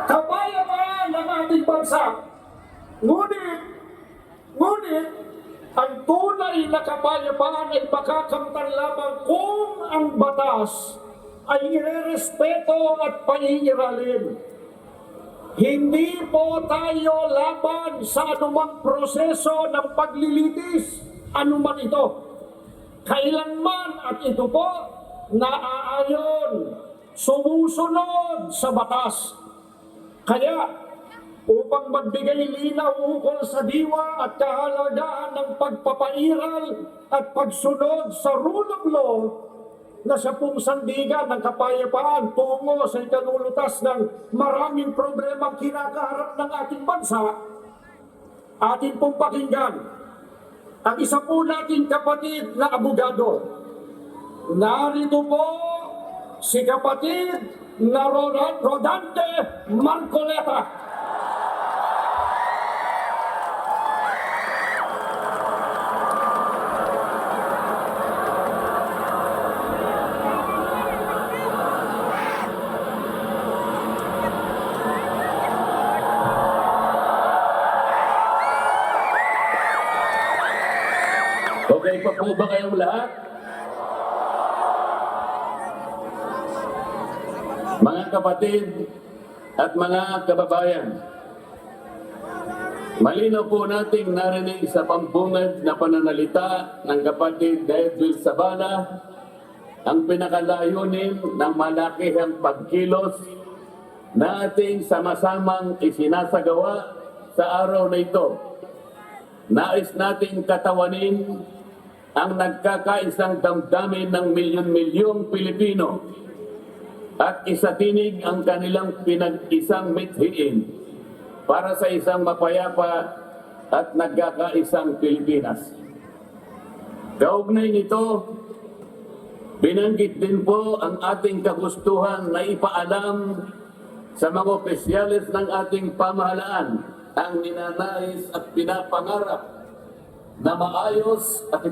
Kapayapaan ng ating bansa. Ngunit, ang tunay na kapayapaan ay makakamtan lamang kung ang batas ay irerespeto at paiiralin. Hindi po tayo laban sa anumang proseso ng paglilitis, anuman ito. Kailanman at ito po naaayon, sumusunod sa batas. Kaya, upang magbigay linaw ukol sa diwa at kahalagahan ng pagpapairal at pagsunod sa rule of law na sa pong sandigan ng kapayapaan tungo sa ikalulutas ng maraming problemang kinakaharap ng ating bansa, atin pong pakinggan ang isa po nating kapatid na abogado. Narito po si kapatid na Rodante Marcoleta. Okay pa po ba kayong lahat? Mga kapatid at mga kababayan, malinaw po nating narinig sa pambungad na pananalita ng kapatid Edwin Sabala ang pinakalayunin ng malakihang pagkilos na ating sama-samang isinasagawa sa araw na ito. Nais nating katawanin ang nagkakaisang damdamin ng milyon-milyong Pilipino at isatinig ang kanilang pinag-isang mithiin para sa isang mapayapa at nagkakaisang Pilipinas. Kaugnay nito, binanggit din po ang ating kagustuhan na ipaalam sa mga opisyalis ng ating pamahalaan ang ninanais at pinapangarap na maayos at